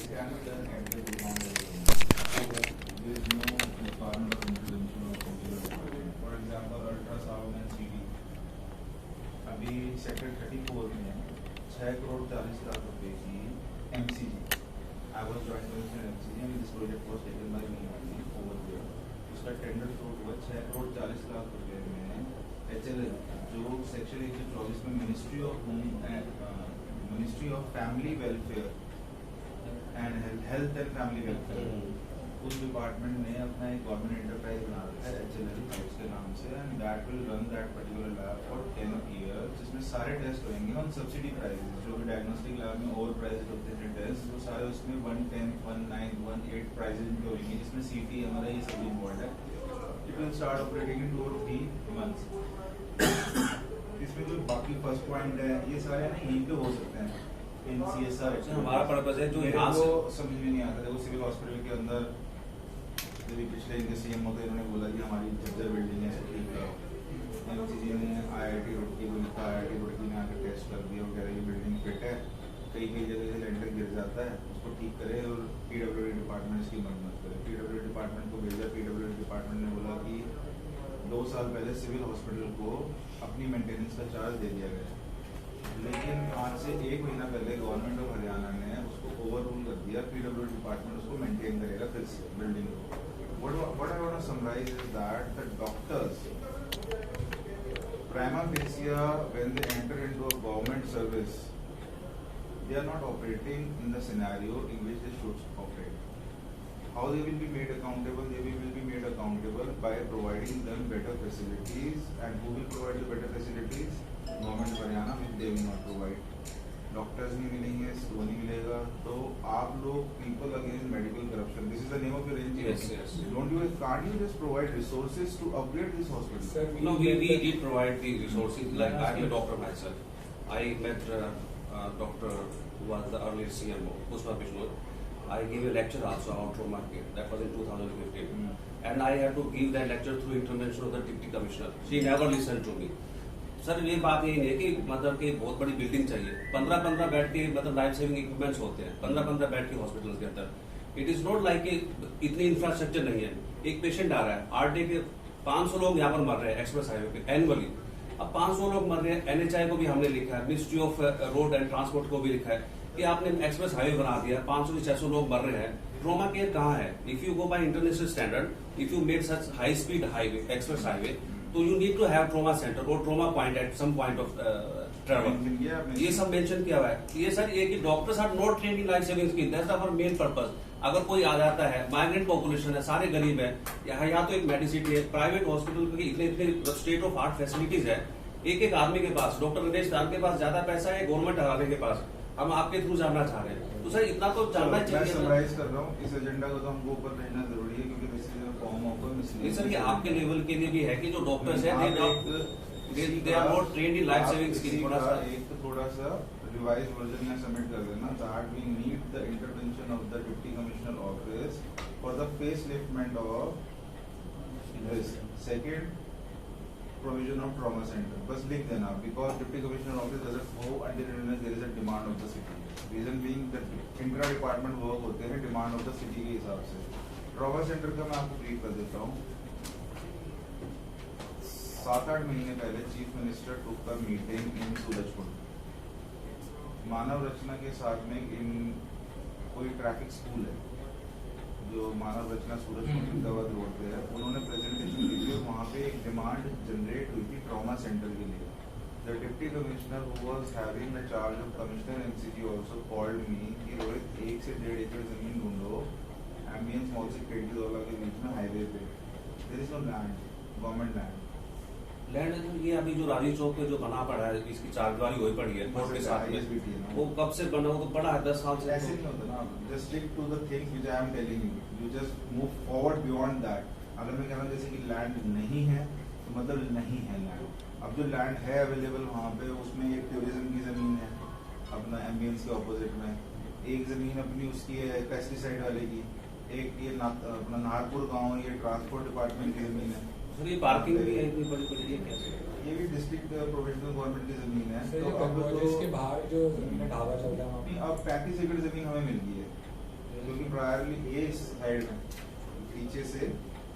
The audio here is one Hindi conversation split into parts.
cannot done at the ground level. There is no requirement of intervention of consular department. For example, ultrasound and CT. अभी सेक्टर 34 में 6,40,00,000 की MCG. I was joint commissioner MCG and this project was taken by me only over there. उसका टेंडर फ्लोट हुआ 6,40,00,000 में HLL जो सेक्शन 124 में ministry of family welfare and health and family welfare उस डिपार्टमेंट ने अपना एक गवर्नमेंट एंटरप्राइज बना रखा है HLL के नाम से and that will run that particular lab for 10 years जिसमें सारे टेस्ट होंगे ऑन सब्सिडी प्राइसेस जो भी डायग्नोस्टिक लैब में ओवर प्राइसेस होते हैं टेस्ट वो सारे उसमें 110, 19, 18 प्राइसेस में होंगे जिसमें CT हमारा ये सब इन्वॉल्व है. It will start operating in 2 or 3 months. इसमें जो बाकी फर्स्ट पॉइंट है ये सारे ना यहीं पे हो सकते हैं इन CSR. हमारा पर्पस है जो यहाँ से समझ में नहीं आता. देखो सिविल हॉस्पिटल के अंदर जब पिछले इनके CM होते इन्होंने बोला कि हमारी जर्जर बिल्डिंग है ठीक है. MCG ने IIT रुड़की को लिखा, IIT रुड़की ने आकर टेस्ट कर दिया वगैरह ये बिल्डिंग फिट है. कई जगह से लेंटर गिर जाता है उसको ठीक करे और PWD डिपार्टमेंट इसकी मदद करे. PWD डिपार्टमेंट को भेजा. PWD डिपार्टमेंट ने बोला कि 2 साल पहले सिविल हॉस्पिटल को अपनी मेंटेनेंस का चार्ज दे दिया गया लेकिन आज से 1 महीना पहले गवर्नमेंट ऑफ हरियाणा ने उसको ओवर रूल कर दिया. PWD डिपार्टमेंट उसको मेंटेन करेगा फिर से बिल्डिंग को. What I want to summarize is that the doctors prima facie when they enter into a government service they are not operating in the scenario in which they should operate. How they will be made accountable? They will be made accountable by providing them better facilities. And who will provide the better facilities? Government of Haryana, which they will not provide. Doctors नहीं मिलेंगे, वो नहीं मिलेगा. तो आप लोग people against medical corruption. This is the name of your NGO. Yes. Can't you just provide resources to upgrade this hospital? Sir, no, we did provide the resources. Like I'm a doctor myself. I met Doctor who was the earlier CMO, Pushpa Bishnur. I gave a lecture also on trauma care. That was in 2015. And I had to give that lecture through intervention of the Deputy Commissioner. She never listened to me. Sir ये बात यही है कि मतलब कि बहुत बड़ी बिल्डिंग चाहिए. 15-15 बेड के मतलब लाइफ सेविंग इक्विपमेंट्स होते हैं 15-15 बेड के हॉस्पिटल के अंदर. इट इज नॉट लाइक इतनी इंफ्रास्ट्रक्चर नहीं है. एक पेशेंट आ रहा है आरटी के 500 लोग यहाँ पर मर रहे हैं एक्सप्रेस हाईवे पे एनुअली. अब 500 लोग मर रहे हैं. NHI को भी हमने लिखा है, ministry of road and transport को भी लिखा है कि आपने एक्सप्रेस हाईवे बना दिया 500 से 600 लोग मर रहे हैं. ट्रॉमा केयर कहाँ है? If you go by international standard, if you made such high speed highway express highway तो you need to have trauma centre और trauma point at some point of travel. ये सब मेंशन किया हुआ है. ये सर ये कि doctors are not trained in life saving skill. That's our main purpose. अगर कोई आ जाता है, माइग्रेंट पॉपुलेशन है, सारे गरीब है, यहाँ तो एक मेडिसिटी है, प्राइवेट हॉस्पिटल की इतने स्टेट ऑफ आर्ट फैसिलिटीज है. एक आदमी के पास, डॉक्टर रमेश दाल के पास ज्यादा पैसा है गवर्नमेंट हराने के पास. हम आपके थ्रू जानना चाह रहे हैं. तो सर इतना तो जानना चाहिए. मैं समराइज कर रहा हूँ. इस एजेंडा को तो हमको ऊपर रहना जरूरी है क्योंकि सर ये आपके लेवल के लिए भी है कि जो डॉक्टर्स हैं they are not trained in life saving skill. थोड़ा सा रिवाइज वर्जन में सबमिट कर देना that we need the intervention of the Deputy Commissioner office for the faceliftment of this. Second, provision of trauma center. बस लिख देना because Deputy Commissioner office doesn't go until there is a demand of the city. Reason being that intra department work होते हैं demand of the city के हिसाब से. ट्रॉमा सेंटर का मैं आपको ब्रीफ कर देता हूँ. 7-8 महीने पहले chief minister took a meeting in Surajkund. Manav Rachna के साथ में इन कोई ट्रैफिक स्कूल है जो मानव रचना सूरजकुंड अहमदाबाद रोड पे है. उन्होंने प्रेजेंटेशन दी थी और वहाँ पे एक डिमांड जनरेट हुई थी ट्रॉमा सेंटर के लिए. The deputy commissioner who was having the charge of commissioner MCG also called me कि रोहित 1 से 1.5 एकड़ जमीन ढूंढो एम्बियंस मॉल से $20 के बीच में हाईवे पे. There is no land, government land. ये अभी जो रानी चौक पे जो बना पड़ा है इसकी चारदीवारी हुई पड़ी है कोर्ट के साथ में. वो कब से बना? वो तो बड़ा है 10 साल से. ऐसे नहीं होता ना. Just stick to the things which I am telling you. You just move forward beyond that. अगर मैं कह रहा हूँ जैसे कि लैंड नहीं है तो मतलब नहीं है लैंड. अब जो लैंड है अवेलेबल वहाँ पे उसमें एक टूरिज्म की जमीन है अपना एम्बियंस के ऑपोजिट में. एक जमीन अपनी उसकी है पेस्टिसाइड वाले की. एक ये अपना नाहरपुर गांव ये ट्रांसपोर्ट डिपार्टमेंट की जमीन है. सर ये पार्किंग भी है इतनी बड़ी बड़ी. ये भी डिस्ट्रिक्ट प्रोविजनल गवर्नमेंट की जमीन है. तो अब तो इसके बाहर जो जमीन ढाबा चल रहा है अब 35 एकड़ जमीन हमें मिल गई है प्रायरली ये साइड में पीछे से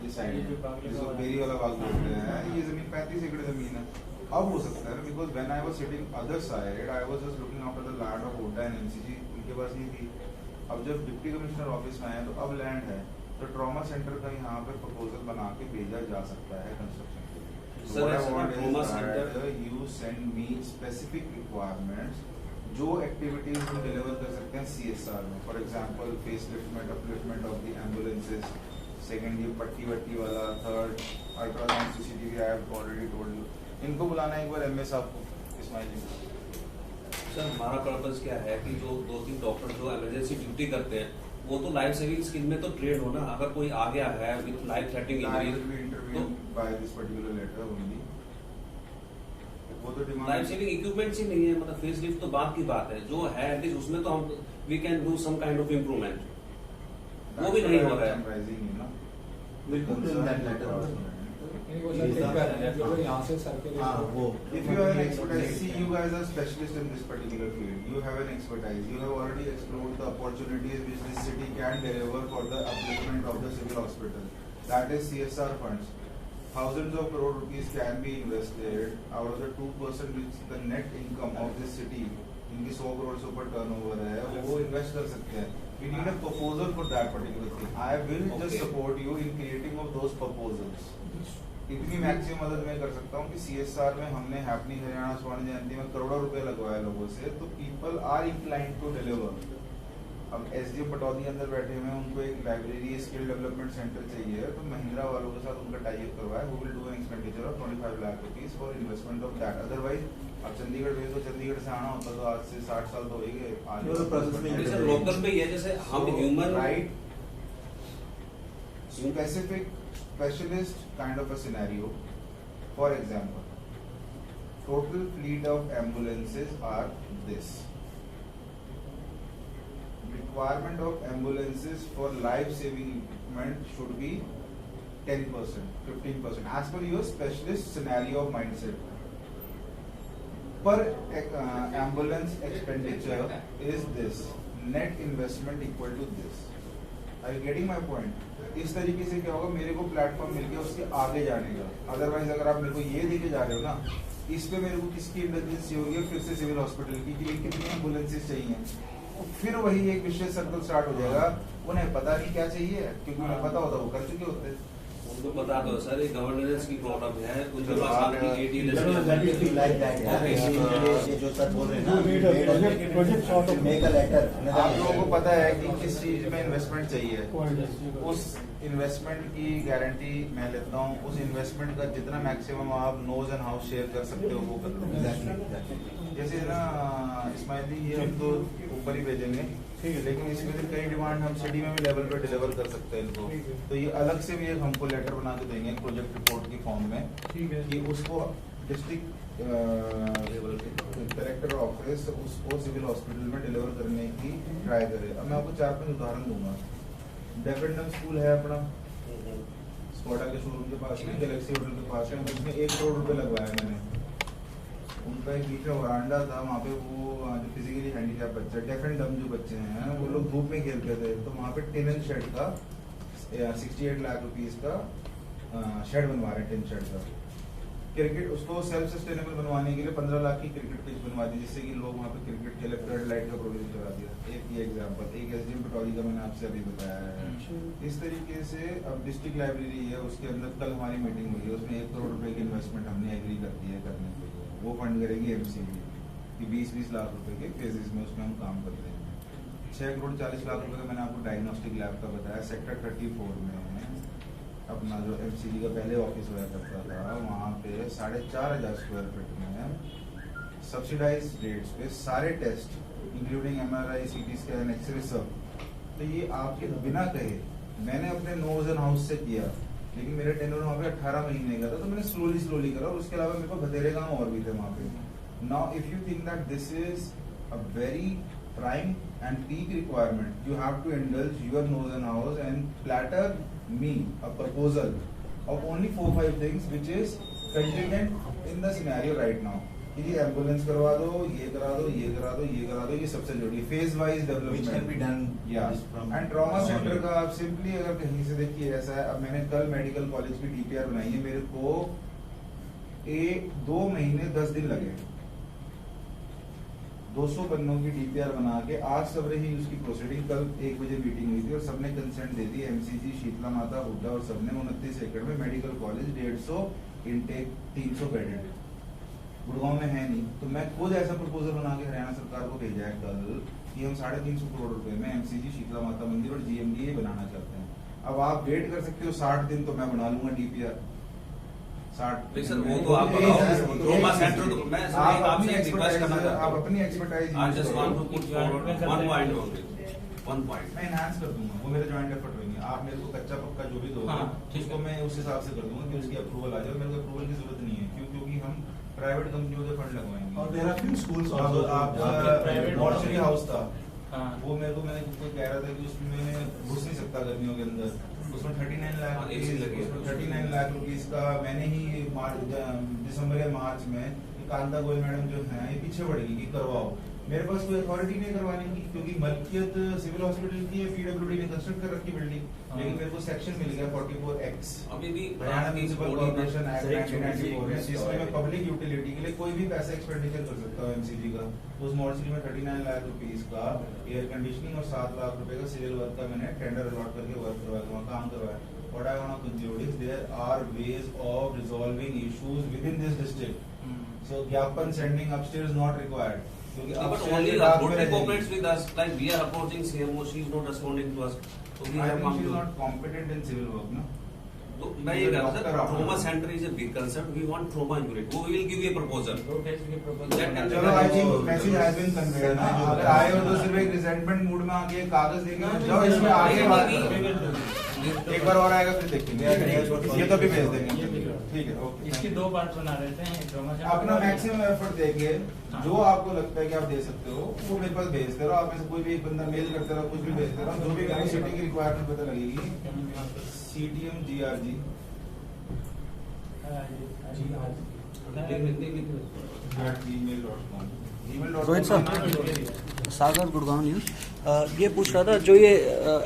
ये साइड में जिसको बेरी वाला बाग बोलते हैं, ये जमीन 35 एकड़ जमीन है। अब हो सकता है because when I was sitting other side I was just looking after the land of ओटा एंड एमसीजी, उनके पास नहीं थी। अब जब डिप्टी कमिश्नर ऑफिस में आए तो अब लैंड है, तो ट्रॉमा सेंटर का यहाँ पे प्रपोजल बना के भेजा जा सकता है कंस्ट्रक्शन के लिए। Sir, as a trauma center, you send me specific requirements जो एक्टिविटीज हम डिलीवर कर सकते हैं CSR में। For example face liftment, upliftment of the ambulances, second ये पट्टी वट्टी वाला, third ultrasound CCTV, I have already told you. इनको बुलाना एक बार MS आपको, इस्माइल जी। सर हमारा पर्पस क्या है कि जो 2-3 डॉक्टर जो इमरजेंसी ड्यूटी करते हैं वो तो लाइफ सेविंग स्किल में तो ट्रेन हो ना। अगर कोई आ गया है with life threatening injury by this particular letter only, वो तो डिमांड लाइफ सेविंग इक्विपमेंट्स ही नहीं है, मतलब फेस लिफ्ट तो बात की बात है, जो है एटलीस्ट उसमें तो हम we can do some kind of improvement, वो भी नहीं हो रहा है। बिल्कुल यहाँ से If you have an expertise, see you guys are specialists in this particular field. You have an expertise. You have already explored the opportunities which this city can deliver for the upliftment of the civil hospital. That is CSR funds. Thousands of crore rupees can be invested out of the 2% which the net income of this city. इनकी 100 करोड़ से ऊपर टर्नओवर है, वो इन्वेस्ट कर सकते हैं। We need a proposal for that particular thing. I will just support you in creating of those proposals. इतनी मैक्सिमम मदद मैं कर सकता हूँ कि CSR में हमने हैपनिंग हरियाणा स्वर्ण जयंती में करोड़ों रुपए लगवाए लोगों से, तो people are inclined to deliver. अब SDM पटौदी अंदर बैठे हुए हैं, उनको एक लाइब्रेरी स्किल डेवलपमेंट सेंटर चाहिए, तो महिंद्रा वालों के साथ उनका टाई अप करवाया, वो will do an expenditure of 25 lakh rupees for investment of that. Otherwise अब चंडीगढ़ भेज दो, चंडीगढ़ से आना होता तो आज से 60 साल तो हो ही गए। सर लोकल में ये जैसे हम human right specific specialist kind of a scenario. For example, total fleet of ambulances are this. Requirement of ambulances for life-saving equipment should be 10%, 15%, as per your specialist scenario of mindset. Per ambulance expenditure is this. Net investment equal to this. Are you getting my point? इस तरीके से क्या होगा, मेरे को प्लेटफॉर्म मिल गया उसके आगे जाने का। अदरवाइज अगर आप मेरे को ये देके जा रहे हो ना, इस पे मेरे को किसकी इमरजेंसी होगी, फिर से सिविल हॉस्पिटल की कि कितनी एम्बुलेंसेज चाहिए, फिर वही एक विशेष सर्कल स्टार्ट हो जाएगा। उन्हें पता नहीं क्या चाहिए, क्योंकि उन्हें पता होता वो कर चुके होते। उनको पता तो सर ये गवर्नेंस की प्रॉब्लम है, उनके पास आपकी जो सर बोल रहे हैं ना, आप लोगों को पता है कि किस चीज में इन्वेस्टमेंट चाहिए, उस इन्वेस्टमेंट की गारंटी मैं लेता हूँ। उस इन्वेस्टमेंट का जितना मैक्सिमम आप नोज एंड हाउस शेयर कर सकते हो वो कर लो। जैसे ना इस्माइल जी, ये हम तो ऊपर ही भेजेंगे, ठीक है, लेकिन इसमें से कई डिमांड हम सिटी में भी लेवल पे डिलीवर कर सकते हैं इनको, तो ये अलग से भी एक हमको लेटर बना के देंगे प्रोजेक्ट रिपोर्ट की फॉर्म में, कि उसको डिस्ट्रिक्ट डायरेक्टर ऑफिस उसको सिविल हॉस्पिटल में डिलीवर करने की ट्राई करे। अब मैं आपको 4-5 उदाहरण दूंगा। डेफ एंड डम स्कूल है अपना स्कॉडा के शोरूम के पास में, गैलेक्सी होटल के पास में, उसमें 1 करोड़ रुपए लगवाया मैंने। उनका एक बीच में वरांडा था, वहाँ पे वो जो फिजिकली हैंडीकैप बच्चे, डेफ एंड डम जो बच्चे हैं, वो लोग धूप में खेलते थे, तो वहाँ पे टिन एंड शेड का 68 लाख रुपीज का शेड बनवा रहे हैं, टिन शेड का। क्रिकेट उसको सेल्फ सस्टेनेबल बनवाने के लिए 15 लाख की क्रिकेट पिच बनवा दी, जिससे कि लोग वहाँ पे क्रिकेट खेले, फ्लड लाइट का प्रोड्यूस करा दिया। एक ये एग्जाम्पल, एक SDM पटौदी का मैंने आपसे अभी बताया है। इस तरीके से अब डिस्ट्रिक्ट लाइब्रेरी है, उसके अंदर कल हमारी मीटिंग हुई है, उसमें 1 करोड़ रुपए की इन्वेस्टमेंट हमने एग्री कर दी है करने के लिए। वो फंड करेगी MCD कि 20-20 लाख रुपए के फेजेस में उसमें हम काम करते हैं। 6 करोड़ 40 लाख रुपए का मैंने आपको डायग्नोस्टिक लैब का बताया, सेक्टर 34 में अपना जो MCD का पहले ऑफिस हुआ करता था, वहाँ पे 4,500 स्क्वायर फीट में सब्सिडाइज रेट्स पे सारे test including MRI, CT scan, x ray सब। तो ये आपके बिना कहे मैंने अपने नोज एंड हाउस से किया, लेकिन मेरा टेन्योर वहाँ पे 18 महीने का था, तो मैंने स्लोली करा, और उसके अलावा मेरे को बतेरे काम और भी थे वहाँ पे। Now if you think that this is a very prime and peak requirement, you have to indulge your nose and house and platter me a proposal of only 4-5 things which is contingent in the scenario right now. कि जी एम्बुलेंस करवा दो, ये करा दो, ये करा दो, ये करा दो, ये सबसे जरूरी phase wise Which can be done development. from and trauma from centre here. का आप सिंपली अगर कहीं से देखिए ऐसा है, अब मैंने कल मेडिकल कॉलेज की डीपीआर बनाई है, मेरे को 2 महीने 10 दिन लगे 200 पन्नों की डीपीआर बना के। आज सब रही उसकी प्रोसीडिंग, कल 1 बजे मीटिंग हुई थी और सबने कंसेंट दे दी, एमसीजी, शीतला माता, हुड्डा और सबने 29 एकड़ में medical college 150 intake 300 bedded. Gurgaon में है नहीं, तो मैं खुद ऐसा प्रपोजल बना के हरियाणा सरकार को भेजा है कल कि हम 350 करोड़ रुपए में एमसीजी, शीतला माता मंदिर और जीएमडीए बनाना चाहते हैं। अब आप वेट कर सकते हो 60 दिन, तो मैं बना लूंगा डीपीआर 60। सर वो तो आप बताओ, ट्रॉमा सेंटर तो मैं आप आपसे रिक्वेस्ट करना चाहता आप हूं, अपनी expertise I just want to put forward one point only, one point. मैं एनहांस कर दूंगा, वो मेरे जॉइंट एफर्ट होंगे। आप मेरे को कच्चा पक्का जो भी दोगे हाँ, ठीक उसको है। मैं उस हिसाब से कर दूंगा कि उसकी अप्रूवल आ जाए। मेरे को अप्रूवल की जरूरत नहीं है, क्योंकि हम प्राइवेट कंपनियों से फंड लगवाएंगे। और there are few schools अब also आपका जहाँ पे private मॉर्चरी हाउस था, हाँ। वो मेरे को मैंने कोई कह रहा था कि उसमें घुस नहीं सकता गर्मियों के अंदर, उसमें 39 लाख हाँ, AC लगी है। 39 लाख रुपीज का मैंने ही दिसंबर या मार्च में कांता गोयल मैडम जो है ये पीछे पड़ गई कि करवाओ। मेरे पास कोई अथॉरिटी नहीं करवाने की, क्योंकि मलकियत सिविल हॉस्पिटल की है, पीडब्ल्यूडी ने कंस्ट्रक्ट कर रखी बिल्डिंग, लेकिन मेरे को सेक्शन मिल गया 44X अभी भी Haryana municipal corporation act sir, एक छोटी सी 1994 में, जिसमें मैं request पब्लिक यूटिलिटी के लिए कोई भी पैसा एक्सपेंडिचर कर सकता हूँ एमसीजी का। उस मॉर्चरी में 39 लाख रुपीज का एयर कंडीशनिंग और 7 लाख रुपए का सिविल वर्क का मैंने टेंडर अलॉट करके वर्क करवाया, वहाँ काम करवाया। What I want to conclude is there are ways of resolving issues within this district. So ज्ञापन sending upstairs not required. क्योंकि but upstairs only के the बाद में Rote रहेगी। cooperates with us, like we are approaching CMO, she is not responding to us, so we I have think come she is to। not competent in civil work, no? तो मैं ये कह रहा था, Doctor आपने- trauma centre is a big concern, we want trauma unit, we will give you a proposal। चलो I think message has been conveyed ना। अगर आए हो तो सिर्फ एक रिजेंटमेंट मूड में आके कागज देके जाओ, इसमें आगे बात करो। एक बार और आएगा फिर देखेंगे, ये तो भी भेज देंगे। ठीक है, ओके। इसके 2 पार्ट बना देते हैं, ट्रॉमा सेंटर अपना मैक्सिमम एफर्ट देंगे, जो आपको लगता है कि आप दे सकते हो वो मेरे पास भेजते रहो। आप में से कोई भी एक बंदा मेल करते रहो, कुछ भी भेजते रहो, जो भी मेरी सिटी की रिक्वायरमेंट पता लगेगी। CTM GRG रोहित साहब, सागर गुड़गांव न्यूज़। ये पूछ रहा था, जो ये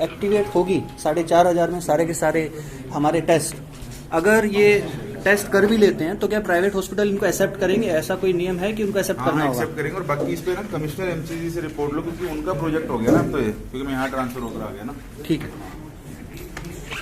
एक्टिवेट होगी 4,500 में सारे के सारे हमारे टेस्ट, अगर ये टेस्ट कर भी लेते हैं तो क्या प्राइवेट हॉस्पिटल इनको एक्सेप्ट करेंगे? ऐसा कोई नियम है कि उनको एक्सेप्ट करना होगा? एक्सेप्ट करेंगे और बाकी इस पे ना कमिश्नर एमसीजी से रिपोर्ट लो, क्योंकि उनका प्रोजेक्ट हो गया ना, अब तो ये क्योंकि मैं यहाँ ट्रांसफर होकर आ गया ना। ठीक है।